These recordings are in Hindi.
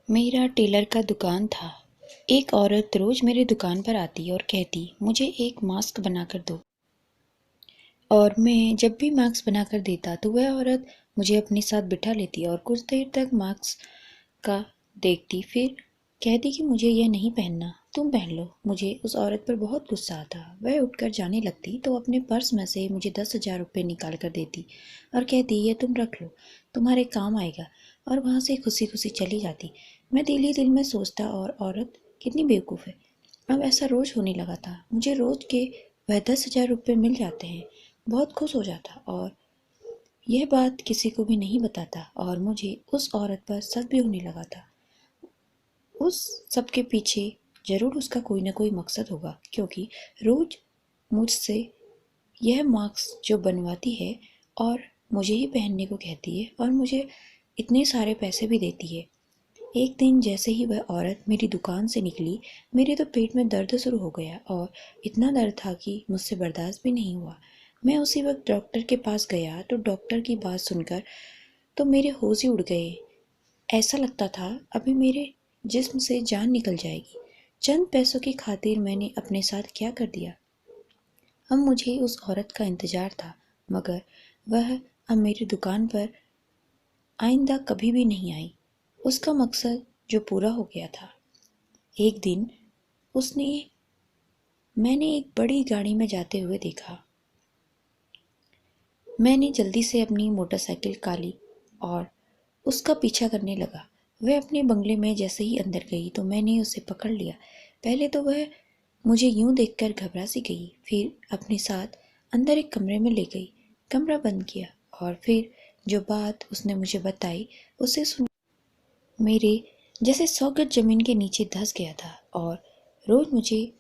मेरा टेलर का दुकान था। एक औरत रोज मेरे दुकान पर आती और कहती, मुझे एक मास्क बनाकर दो। और मैं जब भी मास्क बनाकर देता तो वह औरत मुझे अपने साथ बिठा लेती और कुछ देर तक मास्क का देखती, फिर कहती कि मुझे यह नहीं पहनना, तुम पहन लो। मुझे उस औरत पर बहुत गुस्सा आता। वह उठकर जाने लगती तो अपने पर्स में से मुझे 10,000 रुपये निकाल कर देती और कहती, यह तुम रख लो, तुम्हारे काम आएगा, और वहाँ से खुशी खुशी चली जाती। मैं दिल ही दिल में सोचता, और औरत कितनी बेवकूफ़ है। अब ऐसा रोज होने लगा था। मुझे रोज के वह 10,000 रुपये मिल जाते हैं। बहुत खुश हो जाता और यह बात किसी को भी नहीं बताता, और मुझे उस औरत पर शक भी होने लगा था। उस सब के पीछे जरूर उसका कोई ना कोई मकसद होगा, क्योंकि रोज मुझसे यह मास्क जो बनवाती है और मुझे ही पहनने को कहती है, और मुझे इतने सारे पैसे भी देती है। एक दिन जैसे ही वह औरत मेरी दुकान से निकली, मेरे तो पेट में दर्द शुरू हो गया, और इतना दर्द था कि मुझसे बर्दाश्त भी नहीं हुआ। मैं उसी वक्त डॉक्टर के पास गया तो डॉक्टर की बात सुनकर तो मेरे होश ही उड़ गए। ऐसा लगता था अभी मेरे जिस्म से जान निकल जाएगी। चंद पैसों की खातिर मैंने अपने साथ क्या कर दिया। अब मुझे उस औरत का इंतजार था, मगर वह अब मेरी दुकान पर आइंदा कभी भी नहीं आई। उसका मकसद जो पूरा हो गया था। एक दिन उसने मैंने एक बड़ी गाड़ी में जाते हुए देखा। मैंने जल्दी से अपनी मोटरसाइकिल निकाली और उसका पीछा करने लगा। वह अपने बंगले में जैसे ही अंदर गई तो मैंने उसे पकड़ लिया। पहले तो वह मुझे यूं देखकर घबरा सी गई, फिर अपने साथ अंदर एक कमरे में ले गई, कमरा बंद किया, और फिर जो बात उसने मुझे बताई उसे सुन मेरे जैसे 100 गज जमीन के नीचे धंस गया था। और रोज मुझे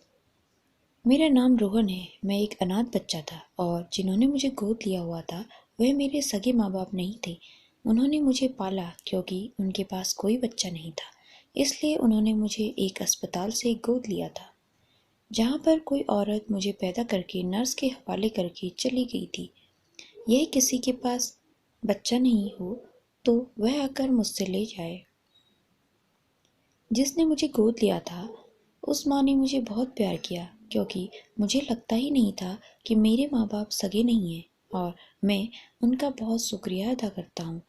मेरा नाम रोहन है। मैं एक अनाथ बच्चा था, और जिन्होंने मुझे गोद लिया हुआ था वह मेरे सगे माँ बाप नहीं थे। उन्होंने मुझे पाला क्योंकि उनके पास कोई बच्चा नहीं था, इसलिए उन्होंने मुझे एक अस्पताल से गोद लिया था, जहाँ पर कोई औरत मुझे पैदा करके नर्स के हवाले करके चली गई थी। यह किसी के पास बच्चा नहीं हो तो वह आकर मुझसे ले जाए। जिसने मुझे गोद लिया था उस माँ ने मुझे बहुत प्यार किया, क्योंकि मुझे लगता ही नहीं था कि मेरे माँ बाप सगे नहीं हैं, और मैं उनका बहुत शुक्रिया अदा करता हूँ।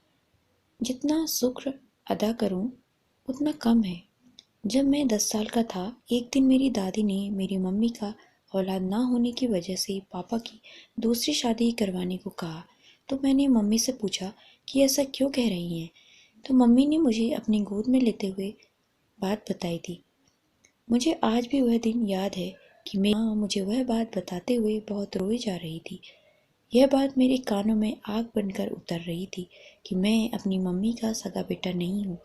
जितना शुक्र अदा करूँ उतना कम है। जब मैं 10 साल का था, एक दिन मेरी दादी ने मेरी मम्मी का औलाद ना होने की वजह से पापा की दूसरी शादी करवाने को कहा। तो मैंने मम्मी से पूछा कि ऐसा क्यों कह रही हैं। तो मम्मी ने मुझे अपनी गोद में लेते हुए बात बताई थी। मुझे आज भी वह दिन याद है कि मेरी माँ मुझे वह बात बताते हुए बहुत रोई जा रही थी। यह बात मेरे कानों में आग बनकर उतर रही थी कि मैं अपनी मम्मी का सगा बेटा नहीं हूँ,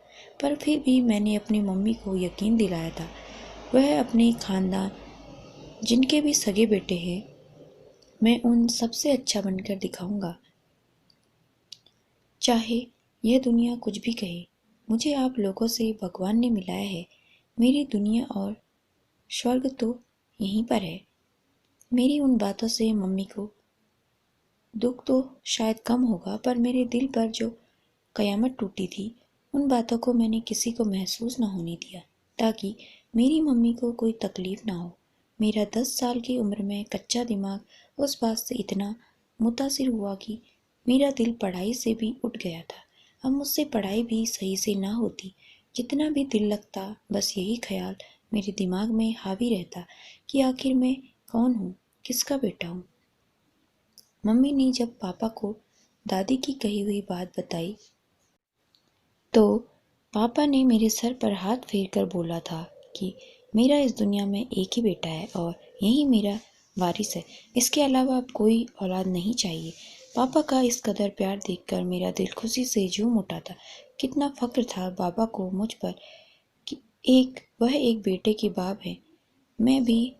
पर फिर भी मैंने अपनी मम्मी को यकीन दिलाया था। वह अपने खानदान जिनके भी सगे बेटे हैं, मैं उन सबसे अच्छा बनकर दिखाऊंगा, चाहे यह दुनिया कुछ भी कहे। मुझे आप लोगों से भगवान ने मिलाया है। मेरी दुनिया और स्वर्ग तो यहीं पर है। मेरी उन बातों से मम्मी को दुख तो शायद कम होगा, पर मेरे दिल पर जो कयामत टूटी थी उन बातों को मैंने किसी को महसूस न होने दिया, ताकि मेरी मम्मी को कोई तकलीफ ना हो। मेरा 10 साल की उम्र में कच्चा दिमाग उस बात से इतना मुतासिर हुआ कि मेरा दिल पढ़ाई से भी उठ गया था। अब मुझसे पढ़ाई भी सही से ना होती, जितना भी दिल लगता बस यही ख्याल मेरे दिमाग में हावी रहता कि आखिर मैं कौन हूँ, किसका बेटा हूँ। मम्मी ने जब पापा को दादी की कही हुई बात बताई तो पापा ने मेरे सर पर हाथ फेर कर बोला था कि मेरा इस दुनिया में एक ही बेटा है और यही मेरा वारिस है। इसके अलावा अब कोई औलाद नहीं चाहिए। पापा का इस कदर प्यार देखकर मेरा दिल खुशी से झूम उठा था। कितना फक्र था बाबा को मुझ पर कि वह एक बेटे के बाप है। मैं भी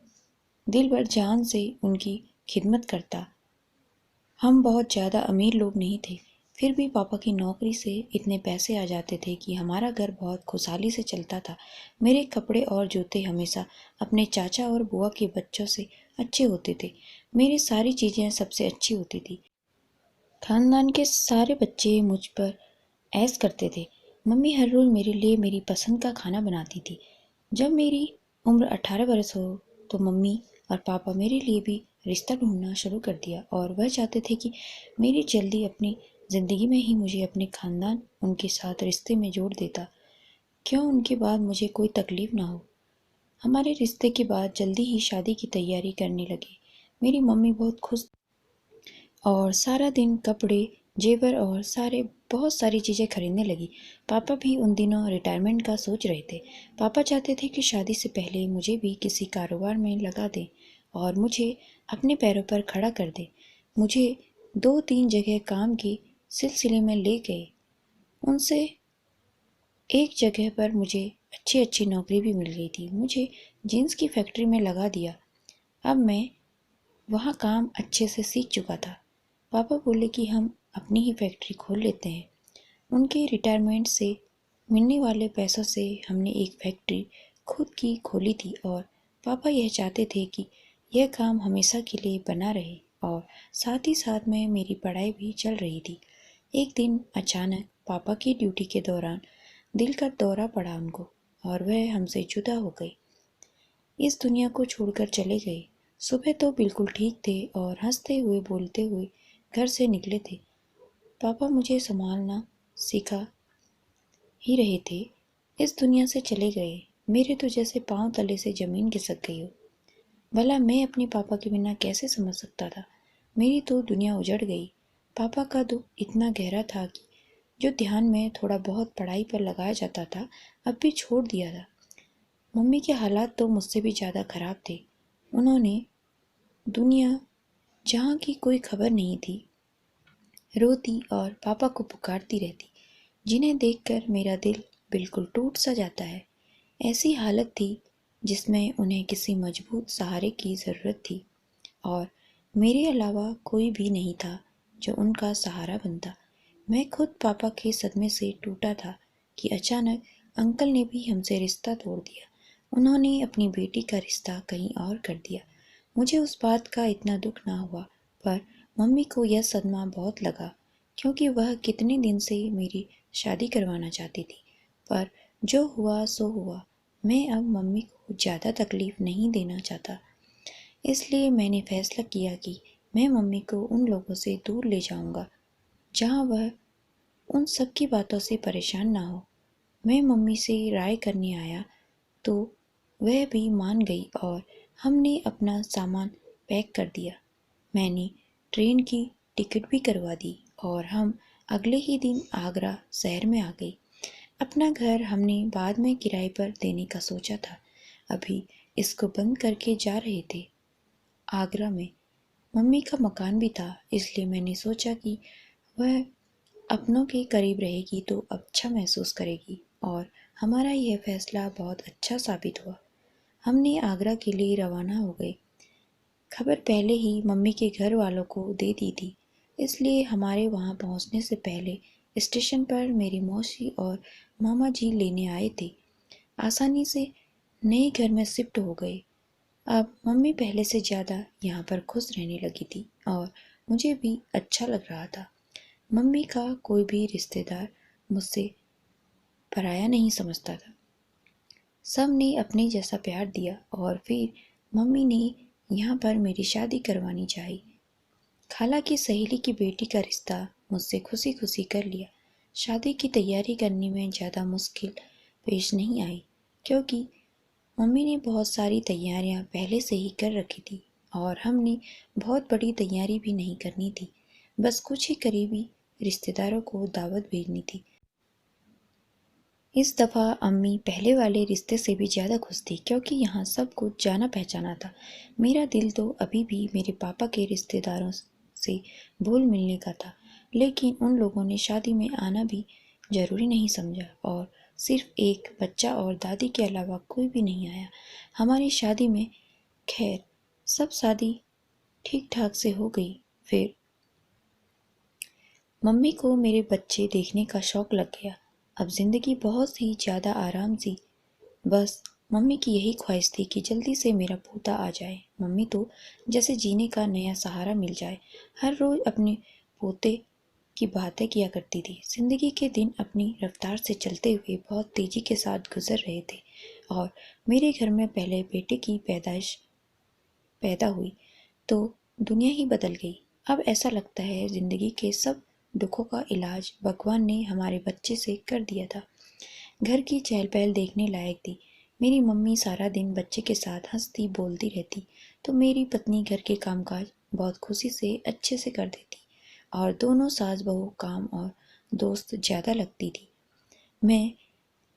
दिल भर जान से उनकी खिदमत करता। हम बहुत ज़्यादा अमीर लोग नहीं थे, फिर भी पापा की नौकरी से इतने पैसे आ जाते थे कि हमारा घर बहुत खुशहाली से चलता था। मेरे कपड़े और जूते हमेशा अपने चाचा और बुआ के बच्चों से अच्छे होते थे। मेरी सारी चीज़ें सबसे अच्छी होती थी। खानदान के सारे बच्चे मुझ पर ऐश करते थे। मम्मी हर रोज़ मेरे लिए मेरी पसंद का खाना बनाती थी। जब मेरी उम्र 18 बरस हो तो मम्मी और पापा मेरे लिए भी रिश्ता ढूंढना शुरू कर दिया और वह चाहते थे कि मेरी जल्दी अपनी ज़िंदगी में ही मुझे अपने खानदान उनके साथ रिश्ते में जोड़ देता। क्यों उनके बाद मुझे कोई तकलीफ़ ना हो। हमारे रिश्ते के बाद जल्दी ही शादी की तैयारी करने लगे। मेरी मम्मी बहुत खुश और सारा दिन कपड़े, जेवर और बहुत सारी चीज़ें खरीदने लगी। पापा भी उन दिनों रिटायरमेंट का सोच रहे थे। पापा चाहते थे कि शादी से पहले मुझे भी किसी कारोबार में लगा दें और मुझे अपने पैरों पर खड़ा कर दें। मुझे 2-3 जगह काम के सिलसिले में ले गए। उनसे एक जगह पर मुझे अच्छी अच्छी नौकरी भी मिल गई थी। मुझे जीन्स की फैक्ट्री में लगा दिया। अब मैं वहाँ काम अच्छे से सीख चुका था। पापा बोले कि हम अपनी ही फैक्ट्री खोल लेते हैं। उनके रिटायरमेंट से मिलने वाले पैसों से हमने एक फैक्ट्री खुद की खोली थी और पापा यह चाहते थे कि यह काम हमेशा के लिए बना रहे और साथ ही साथ में मेरी पढ़ाई भी चल रही थी। एक दिन अचानक पापा की ड्यूटी के दौरान दिल का दौरा पड़ा उनको और वह हमसे जुदा हो गए। इस दुनिया को छोड़कर चले गए। सुबह तो बिल्कुल ठीक थे और हंसते हुए बोलते हुए घर से निकले थे। पापा मुझे संभालना सिखा ही रहे थे। इस दुनिया से चले गए। मेरे तो जैसे पांव तले से जमीन खिसक गई हो। भला मैं अपने पापा के बिना कैसे समझ सकता था। मेरी तो दुनिया उजड़ गई। पापा का दुख इतना गहरा था कि जो ध्यान में थोड़ा बहुत पढ़ाई पर लगाया जाता था अब भी छोड़ दिया था। मम्मी के हालात तो मुझसे भी ज़्यादा खराब थे। उन्होंने दुनिया जहाँ की कोई खबर नहीं थी रोती और पापा को पुकारती रहती, जिन्हें देखकर मेरा दिल बिल्कुल टूट सा जाता है। ऐसी हालत थी जिसमें उन्हें किसी मजबूत सहारे की ज़रूरत थी और मेरे अलावा कोई भी नहीं था जो उनका सहारा बनता। मैं खुद पापा के सदमे से टूटा था कि अचानक अंकल ने भी हमसे रिश्ता तोड़ दिया। उन्होंने अपनी बेटी का रिश्ता कहीं और कर दिया। मुझे उस बात का इतना दुख ना हुआ, पर मम्मी को यह सदमा बहुत लगा क्योंकि वह कितने दिन से मेरी शादी करवाना चाहती थी। पर जो हुआ सो हुआ। मैं अब मम्मी को ज़्यादा तकलीफ नहीं देना चाहता, इसलिए मैंने फैसला किया कि मैं मम्मी को उन लोगों से दूर ले जाऊंगा जहाँ वह उन सब की बातों से परेशान ना हो। मैं मम्मी से राय करने आया तो वह भी मान गई और हमने अपना सामान पैक कर दिया। मैंने ट्रेन की टिकट भी करवा दी और हम अगले ही दिन आगरा शहर में आ गए। अपना घर हमने बाद में किराए पर देने का सोचा था। अभी इसको बंद करके जा रहे थे। आगरा में मम्मी का मकान भी था, इसलिए मैंने सोचा कि वह अपनों के करीब रहेगी तो अच्छा महसूस करेगी और हमारा यह फैसला बहुत अच्छा साबित हुआ। हमने आगरा के लिए रवाना हो गए। खबर पहले ही मम्मी के घर वालों को दे दी थी, इसलिए हमारे वहां पहुंचने से पहले स्टेशन पर मेरी मौसी और मामा जी लेने आए थे। आसानी से नए घर में शिफ्ट हो गए। अब मम्मी पहले से ज़्यादा यहाँ पर खुश रहने लगी थी और मुझे भी अच्छा लग रहा था। मम्मी का कोई भी रिश्तेदार मुझसे पराया नहीं समझता था। सब ने अपने जैसा प्यार दिया और फिर मम्मी ने यहाँ पर मेरी शादी करवानी चाहिए। खाला की सहेली की बेटी का रिश्ता मुझसे खुशी खुशी कर लिया। शादी की तैयारी करने में ज़्यादा मुश्किल पेश नहीं आई क्योंकि मम्मी ने बहुत सारी तैयारियां पहले से ही कर रखी थी और हमने बहुत बड़ी तैयारी भी नहीं करनी थी। बस कुछ ही करीबी रिश्तेदारों को दावत भेजनी थी। इस दफ़ा अम्मी पहले वाले रिश्ते से भी ज़्यादा खुश थी क्योंकि यहाँ सब कुछ जाना पहचाना था। मेरा दिल तो अभी भी मेरे पापा के रिश्तेदारों से भूल मिलने का था, लेकिन उन लोगों ने शादी में आना भी जरूरी नहीं समझा और सिर्फ एक बच्चा और दादी के अलावा कोई भी नहीं आया हमारी शादी में। खैर, सब शादी ठीक ठाक से हो गई। फिर मम्मी को मेरे बच्चे देखने का शौक लग गया। अब जिंदगी बहुत ही ज़्यादा आराम सी। बस मम्मी की यही ख्वाहिश थी कि जल्दी से मेरा पोता आ जाए। मम्मी तो जैसे जीने का नया सहारा मिल जाए। हर रोज़ अपने पोते की बातें किया करती थी। जिंदगी के दिन अपनी रफ्तार से चलते हुए बहुत तेजी के साथ गुजर रहे थे और मेरे घर में पहले बेटे की पैदा हुई तो दुनिया ही बदल गई। अब ऐसा लगता है जिंदगी के सब दुखों का इलाज भगवान ने हमारे बच्चे से कर दिया था। घर की चहल पहल देखने लायक थी। मेरी मम्मी सारा दिन बच्चे के साथ हंसती बोलती रहती तो मेरी पत्नी घर के कामकाज बहुत खुशी से अच्छे से कर देती और दोनों सास बहू काम और दोस्त ज़्यादा लगती थी। मैं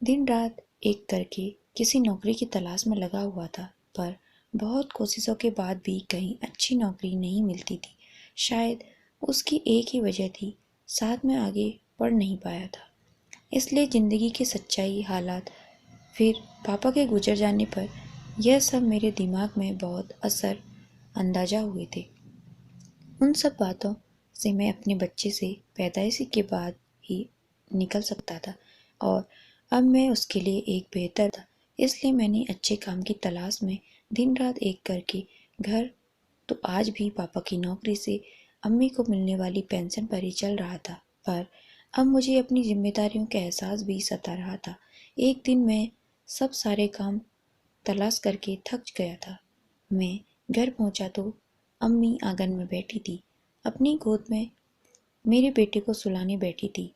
दिन रात एक करके किसी नौकरी की तलाश में लगा हुआ था, पर बहुत कोशिशों के बाद भी कहीं अच्छी नौकरी नहीं मिलती थी। शायद उसकी एक ही वजह थी, साथ में आगे बढ़ नहीं पाया था। इसलिए ज़िंदगी की सच्चाई हालात फिर पापा के गुजर जाने पर यह सब मेरे दिमाग में बहुत असर अंदाजा हुए थे। उन सब बातों से मैं अपने बच्चे से पैदाइश के बाद ही निकल सकता था और अब मैं उसके लिए एक बेहतर था। इसलिए मैंने अच्छे काम की तलाश में दिन रात एक करके घर तो आज भी पापा की नौकरी से अम्मी को मिलने वाली पेंशन पर ही चल रहा था, पर अब मुझे अपनी जिम्मेदारियों का एहसास भी सता रहा था। एक दिन मैं सब सारे काम तलाश करके थक गया था। मैं घर पहुंचा तो अम्मी आंगन में बैठी थी, अपनी गोद में मेरे बेटे को सुलाने बैठी थी।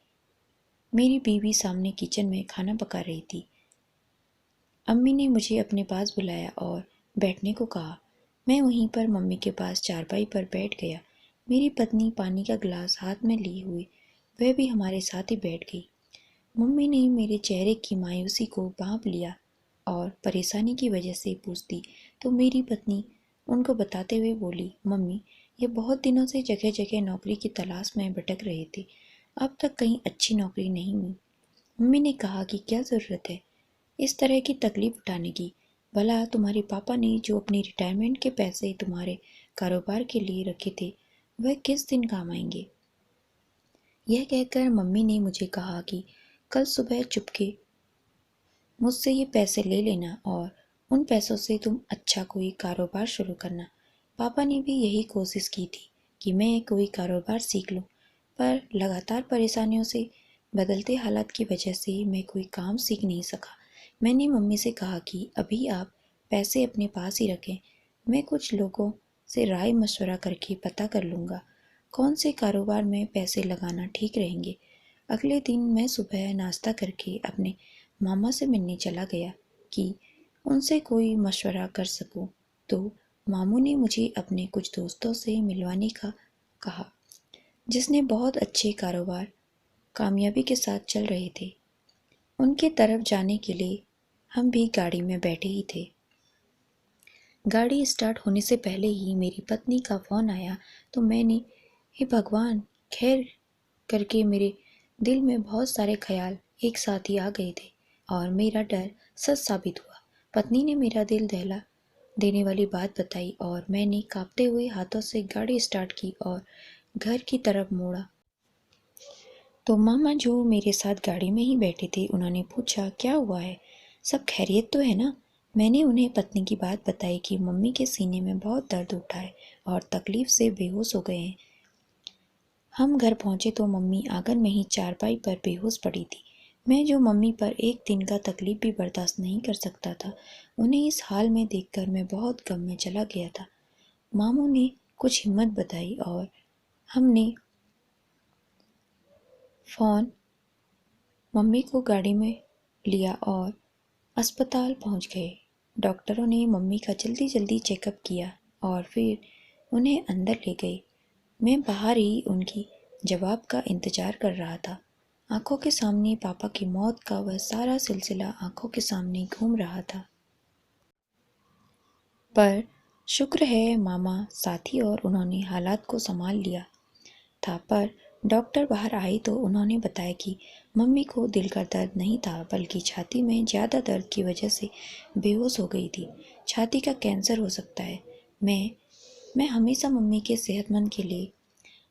मेरी बीवी सामने किचन में खाना पका रही थी। अम्मी ने मुझे अपने पास बुलाया और बैठने को कहा। मैं वहीं पर मम्मी के पास चारपाई पर बैठ गया। मेरी पत्नी पानी का गिलास हाथ में लिए हुए वह भी हमारे साथ ही बैठ गई। मम्मी ने मेरे चेहरे की मायूसी को भांप लिया और परेशानी की वजह से पूछती तो मेरी पत्नी उनको बताते हुए बोली, मम्मी ये बहुत दिनों से जगह जगह नौकरी की तलाश में भटक रहे थे, अब तक कहीं अच्छी नौकरी नहीं मिली। मम्मी ने कहा कि क्या ज़रूरत है इस तरह की तकलीफ उठाने की, भला तुम्हारे पापा ने जो अपनी रिटायरमेंट के पैसे तुम्हारे कारोबार के लिए रखे थे वह किस दिन काम आएंगे। यह कहकर मम्मी ने मुझे कहा कि कल सुबह चुपके मुझसे ये पैसे ले लेना और उन पैसों से तुम अच्छा कोई कारोबार शुरू करना। पापा ने भी यही कोशिश की थी कि मैं कोई कारोबार सीख लूं, पर लगातार परेशानियों से बदलते हालात की वजह से मैं कोई काम सीख नहीं सका। मैंने मम्मी से कहा कि अभी आप पैसे अपने पास ही रखें, मैं कुछ लोगों से राय मशवरा करके पता कर लूँगा कौन से कारोबार में पैसे लगाना ठीक रहेंगे। अगले दिन मैं सुबह नाश्ता करके अपने मामा से मिलने चला गया कि उनसे कोई मशवरा कर सकूं, तो मामू ने मुझे अपने कुछ दोस्तों से मिलवाने का कहा जिसने बहुत अच्छे कारोबार कामयाबी के साथ चल रहे थे। उनके तरफ जाने के लिए हम भी गाड़ी में बैठे ही थे। गाड़ी स्टार्ट होने से पहले ही मेरी पत्नी का फ़ोन आया तो मैंने, हे भगवान, खैर करके मेरे दिल में बहुत सारे ख्याल एक साथ ही आ गए थे और मेरा डर सच साबित हुआ। पत्नी ने मेरा दिल दहला देने वाली बात बताई और मैंने कांपते हुए हाथों से गाड़ी स्टार्ट की और घर की तरफ मोड़ा तो मामा जो मेरे साथ गाड़ी में ही बैठे थे उन्होंने पूछा, क्या हुआ है, सब खैरियत तो है ना। मैंने उन्हें पत्नी की बात बताई कि मम्मी के सीने में बहुत दर्द उठा है और तकलीफ से बेहोश हो गए हैं। हम घर पहुंचे तो मम्मी आंगन में ही चारपाई पर बेहोश पड़ी थी। मैं जो मम्मी पर एक दिन का तकलीफ भी बर्दाश्त नहीं कर सकता था, उन्हें इस हाल में देखकर मैं बहुत गम में चला गया था। मामू ने कुछ हिम्मत बताई और हमने फ़ोन मम्मी को गाड़ी में लिया और अस्पताल पहुंच गए। डॉक्टरों ने मम्मी का जल्दी जल्दी चेकअप किया और फिर उन्हें अंदर ले गए। मैं बाहर ही उनकी जवाब का इंतजार कर रहा था। आंखों के सामने पापा की मौत का वह सारा सिलसिला आंखों के सामने घूम रहा था। पर शुक्र है मामा साथी और उन्होंने हालात को संभाल लिया था। पर डॉक्टर बाहर आई तो उन्होंने बताया कि मम्मी को दिल का दर्द नहीं था बल्कि छाती में ज़्यादा दर्द की वजह से बेहोश हो गई थी। छाती का कैंसर हो सकता है। मैं हमेशा मम्मी के सेहतमंद के लिए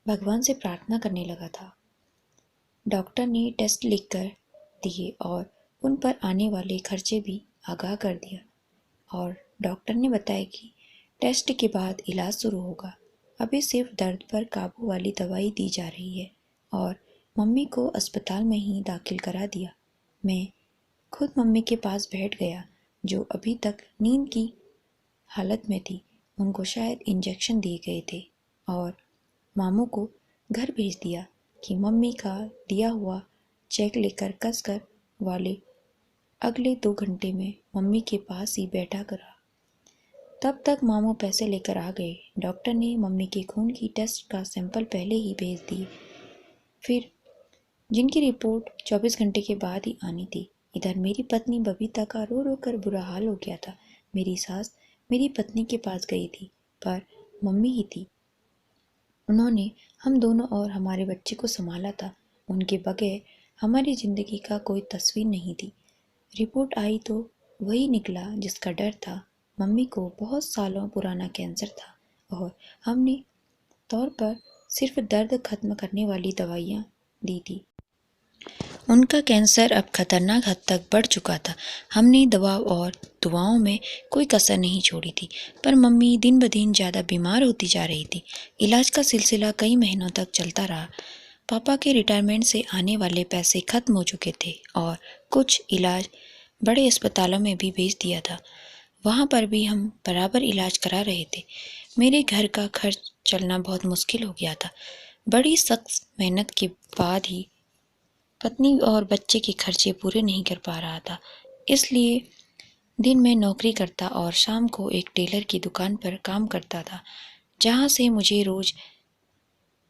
भगवान से प्रार्थना करने लगा था। डॉक्टर ने टेस्ट लिखकर दिए और उन पर आने वाले खर्चे भी आगाह कर दिया और डॉक्टर ने बताया कि टेस्ट के बाद इलाज शुरू होगा। अभी सिर्फ दर्द पर काबू वाली दवाई दी जा रही है और मम्मी को अस्पताल में ही दाखिल करा दिया। मैं खुद मम्मी के पास बैठ गया, जो अभी तक नींद की हालत में थी। उनको शायद इंजेक्शन दिए गए थे और मामू को घर भेज दिया कि मम्मी का दिया हुआ चेक लेकर कसकर वाले अगले 2 घंटे में मम्मी के पास ही बैठा करा। तब तक मामू पैसे लेकर आ गए। डॉक्टर ने मम्मी के खून की टेस्ट का सैंपल पहले ही भेज दिए, फिर जिनकी रिपोर्ट 24 घंटे के बाद ही आनी थी। इधर मेरी पत्नी बबीता का रो रो कर बुरा हाल हो गया था। मेरी सास मेरी पत्नी के पास गई थी, पर मम्मी ही थी। उन्होंने हम दोनों और हमारे बच्चे को संभाला था। उनके बगैर हमारी जिंदगी का कोई तस्वीर नहीं थी। रिपोर्ट आई तो वही निकला जिसका डर था। मम्मी को बहुत सालों पुराना कैंसर था और हमने तौर पर सिर्फ दर्द खत्म करने वाली दवाइयाँ दी थी। उनका कैंसर अब खतरनाक हद तक बढ़ चुका था। हमने दवा और दुआओं में कोई कसर नहीं छोड़ी थी, पर मम्मी दिन ब दिन ज़्यादा बीमार होती जा रही थी। इलाज का सिलसिला कई महीनों तक चलता रहा। पापा के रिटायरमेंट से आने वाले पैसे खत्म हो चुके थे और कुछ इलाज बड़े अस्पतालों में भी भेज दिया था। वहाँ पर भी हम बराबर इलाज करा रहे थे। मेरे घर का खर्च चलना बहुत मुश्किल हो गया था। बड़ी सख्त मेहनत के बाद ही पत्नी और बच्चे के खर्चे पूरे नहीं कर पा रहा था। इसलिए दिन में नौकरी करता और शाम को एक टेलर की दुकान पर काम करता था, जहाँ से मुझे रोज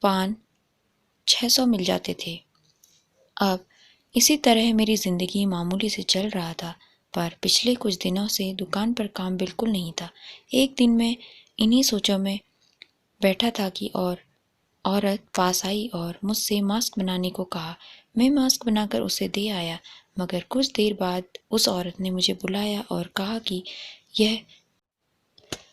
500-600 मिल जाते थे। अब इसी तरह मेरी ज़िंदगी मामूली से चल रहा था, पर पिछले कुछ दिनों से दुकान पर काम बिल्कुल नहीं था। एक दिन मैं इन्हीं सोचों में बैठा था कि औरत पास आई और मुझसे मास्क बनाने को कहा। मैं मास्क बनाकर उसे दे आया, मगर कुछ देर बाद उस औरत ने मुझे बुलाया और कहा कि यह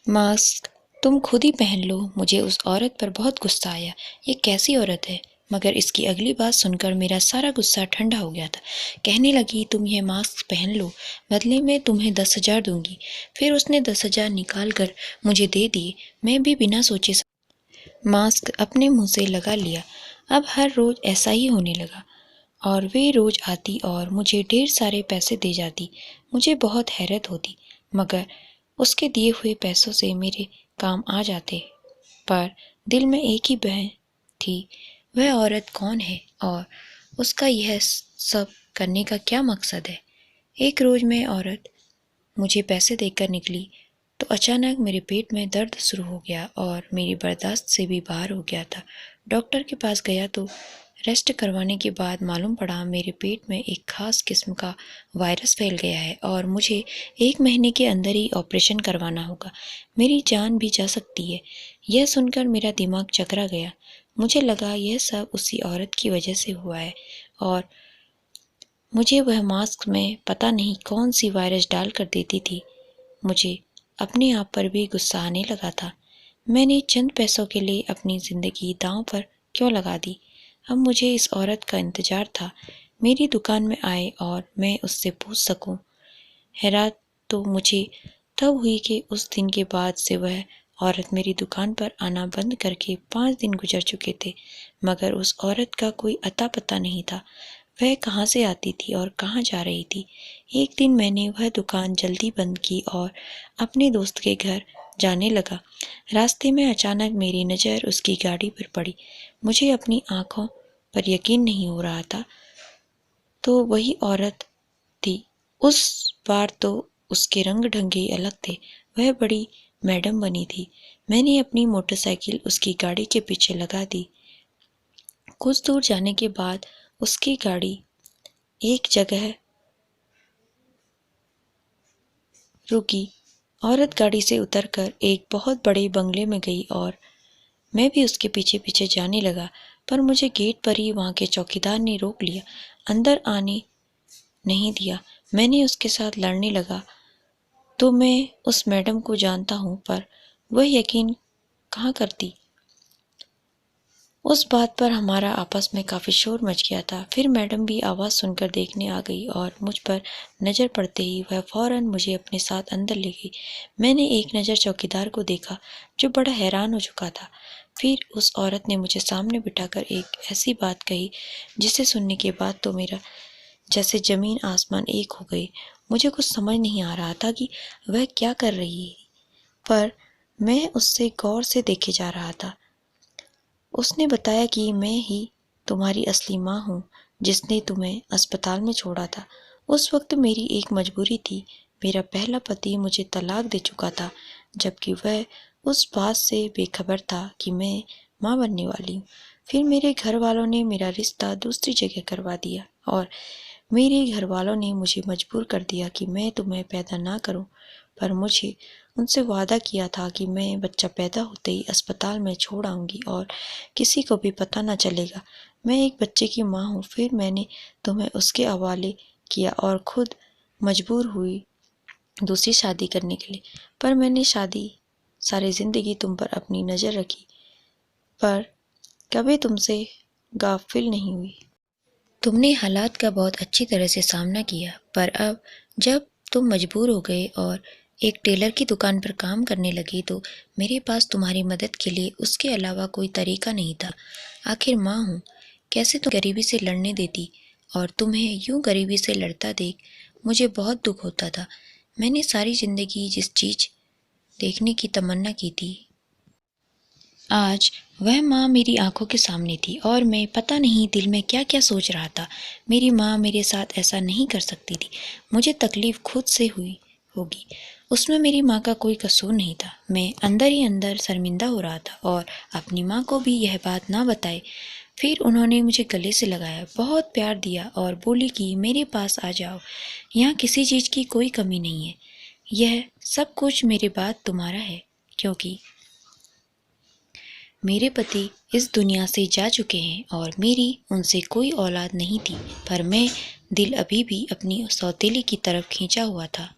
मास्क तुम खुद ही पहन लो। मुझे उस औरत पर बहुत गुस्सा आया। ये कैसी औरत है? मगर इसकी अगली बात सुनकर मेरा सारा गुस्सा ठंडा हो गया था। कहने लगी, तुम यह मास्क पहन लो, बदले में तुम्हें 10,000 दूंगी। फिर उसने 10,000 निकाल कर मुझे दे दिए। मैं भी बिना सोचे मास्क अपने मुंह से लगा लिया। अब हर रोज ऐसा ही होने लगा और वे रोज आती और मुझे ढेर सारे पैसे दे जाती। मुझे बहुत हैरत होती, मगर उसके दिए हुए पैसों से मेरे काम आ जाते। पर दिल में एक ही बहन थी, वह औरत कौन है और उसका यह सब करने का क्या मकसद है। एक रोज मैं औरत मुझे पैसे देकर निकली तो अचानक मेरे पेट में दर्द शुरू हो गया और मेरी बर्दाश्त से भी बाहर हो गया था। डॉक्टर के पास गया तो रेस्ट करवाने के बाद मालूम पड़ा मेरे पेट में एक खास किस्म का वायरस फैल गया है और मुझे 1 महीने के अंदर ही ऑपरेशन करवाना होगा। मेरी जान भी जा सकती है। यह सुनकर मेरा दिमाग चकरा गया। मुझे लगा यह सब उसी औरत की वजह से हुआ है और मुझे वह मास्क में पता नहीं कौन सी वायरस डाल कर देती थी। मुझे अपने आप पर भी गुस्सा आने लगा था। मैंने चंद पैसों के लिए अपनी ज़िंदगी दांव पर क्यों लगा दी। अब मुझे इस औरत का इंतज़ार था, मेरी दुकान में आए और मैं उससे पूछ सकूं। हैरात तो मुझे तब हुई कि उस दिन के बाद से वह औरत मेरी दुकान पर आना बंद करके 5 दिन गुजर चुके थे, मगर उस औरत का कोई अता पता नहीं था। वह कहाँ से आती थी और कहाँ जा रही थी। एक दिन मैंने वह दुकान जल्दी बंद की और अपने दोस्त के घर जाने लगा। रास्ते में अचानक मेरी नज़र उसकी गाड़ी पर पड़ी। मुझे अपनी आंखों पर यकीन नहीं हो रहा था, तो वही औरत थी। उस बार तो उसके रंग ढंग अलग थे। वह बड़ी मैडम बनी थी। मैंने अपनी मोटरसाइकिल उसकी गाड़ी के पीछे लगा दी। कुछ दूर जाने के बाद उसकी गाड़ी एक जगह रुकी। औरत गाड़ी से उतरकर एक बहुत बड़े बंगले में गई और मैं भी उसके पीछे पीछे जाने लगा, पर मुझे गेट पर ही वहाँ के चौकीदार ने रोक लिया, अंदर आने नहीं दिया। मैंने उसके साथ लड़ने लगा तो मैं उस मैडम को जानता हूँ, पर वह यकीन कहाँ करती। उस बात पर हमारा आपस में काफ़ी शोर मच गया था। फिर मैडम भी आवाज़ सुनकर देखने आ गई और मुझ पर नज़र पड़ते ही वह फ़ौरन मुझे अपने साथ अंदर ले गई। मैंने एक नज़र चौकीदार को देखा, जो बड़ा हैरान हो चुका था। फिर उस औरत ने मुझे सामने बिठाकर एक ऐसी बात कही जिसे सुनने के बाद तो मेरा जैसे ज़मीन आसमान एक हो गई। मुझे कुछ समझ नहीं आ रहा था कि वह क्या कर रही है, पर मैं उससे गौर से देखे जा रहा था। उसने बताया कि मैं ही तुम्हारी असली माँ हूँ, जिसने तुम्हें अस्पताल में छोड़ा था। उस वक्त मेरी एक मजबूरी थी। मेरा पहला पति मुझे तलाक दे चुका था, जबकि वह उस बात से बेखबर था कि मैं माँ बनने वाली हूँ। फिर मेरे घर वालों ने मेरा रिश्ता दूसरी जगह करवा दिया और मेरे घर वालों ने मुझे मजबूर कर दिया कि मैं तुम्हें पैदा ना करूं, पर मुझे उनसे वादा किया था कि मैं बच्चा पैदा होते ही अस्पताल में छोड़ आऊंगी और किसी को भी पता ना चलेगा मैं एक बच्चे की माँ हूँ। फिर मैंने तुम्हें उसके हवाले किया और खुद मजबूर हुई दूसरी शादी करने के लिए। पर मैंने सारी ज़िंदगी तुम पर अपनी नज़र रखी, पर कभी तुमसे गाफिल नहीं हुई। तुमने हालात का बहुत अच्छी तरह से सामना किया, पर अब जब तुम मजबूर हो गए और एक टेलर की दुकान पर काम करने लगी तो मेरे पास तुम्हारी मदद के लिए उसके अलावा कोई तरीका नहीं था। आखिर माँ हूँ, कैसे तुम गरीबी से लड़ने देती, और तुम्हें यूं गरीबी से लड़ता देख मुझे बहुत दुख होता था। मैंने सारी ज़िंदगी जिस चीज़ देखने की तमन्ना की थी, आज वह माँ मेरी आंखों के सामने थी और मैं पता नहीं दिल में क्या क्या सोच रहा था। मेरी माँ मेरे साथ ऐसा नहीं कर सकती थी। मुझे तकलीफ खुद से हुई होगी, उसमें मेरी माँ का कोई कसूर नहीं था। मैं अंदर ही अंदर शर्मिंदा हो रहा था और अपनी माँ को भी यह बात ना बताए। फिर उन्होंने मुझे गले से लगाया, बहुत प्यार दिया और बोली कि मेरे पास आ जाओ, यहाँ किसी चीज़ की कोई कमी नहीं है। यह सब कुछ मेरे बाद तुम्हारा है, क्योंकि मेरे पति इस दुनिया से जा चुके हैं और मेरी उनसे कोई औलाद नहीं थी, पर मैं दिल अभी भी अपनी सौतेली की तरफ खींचा हुआ था,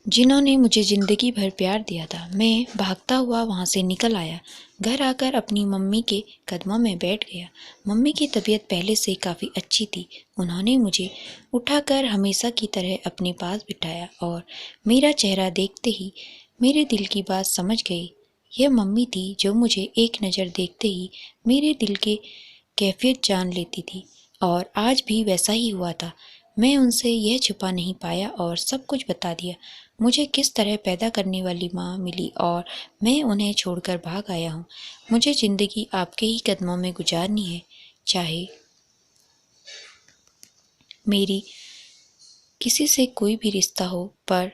जिन्होंने मुझे ज़िंदगी भर प्यार दिया था। मैं भागता हुआ वहाँ से निकल आया। घर आकर अपनी मम्मी के कदमों में बैठ गया। मम्मी की तबीयत पहले से काफ़ी अच्छी थी। उन्होंने मुझे उठाकर हमेशा की तरह अपने पास बिठाया और मेरा चेहरा देखते ही मेरे दिल की बात समझ गई। यह मम्मी थी जो मुझे एक नज़र देखते ही मेरे दिल की कैफियत जान लेती थी, और आज भी वैसा ही हुआ था। मैं उनसे यह छुपा नहीं पाया और सब कुछ बता दिया। मुझे किस तरह पैदा करने वाली माँ मिली और मैं उन्हें छोड़कर भाग आया हूँ। मुझे ज़िंदगी आपके ही कदमों में गुजारनी है, चाहे मेरी किसी से कोई भी रिश्ता हो, पर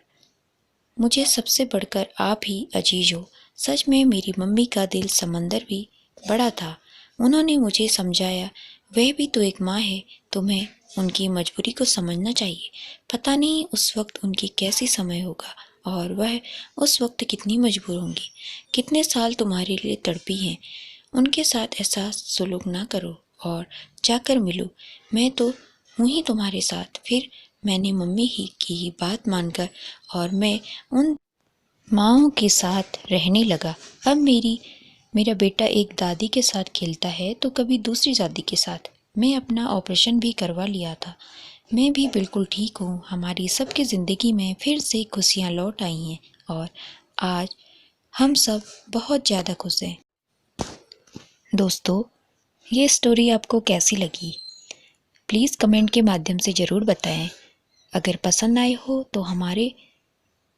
मुझे सबसे बढ़कर आप ही अजीज हो। सच में मेरी मम्मी का दिल समंदर भी बड़ा था। उन्होंने मुझे समझाया, वह भी तो एक माँ है, तुम्हें उनकी मजबूरी को समझना चाहिए। पता नहीं उस वक्त उनकी कैसी समय होगा और वह उस वक्त कितनी मजबूर होंगी, कितने साल तुम्हारे लिए तड़पी हैं। उनके साथ ऐसा सुलूक ना करो और जाकर मिलो। मैं तो हूँ ही तुम्हारे साथ। फिर मैंने मम्मी ही की ही बात मानकर और मैं उन माँओं के साथ रहने लगा। अब मेरा बेटा एक दादी के साथ खेलता है तो कभी दूसरी दादी के साथ। मैं अपना ऑपरेशन भी करवा लिया था। मैं भी बिल्कुल ठीक हूँ। हमारी सबकी ज़िंदगी में फिर से खुशियाँ लौट आई हैं और आज हम सब बहुत ज़्यादा खुश हैं। दोस्तों, ये स्टोरी आपको कैसी लगी? प्लीज़ कमेंट के माध्यम से ज़रूर बताएं। अगर पसंद आए हो तो हमारे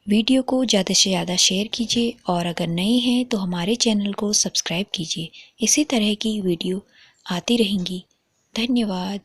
वीडियो को ज़्यादा से ज़्यादा शेयर कीजिए और अगर नए हैं तो हमारे चैनल को सब्सक्राइब कीजिए। इसी तरह की वीडियो आती रहेंगी। धन्यवाद।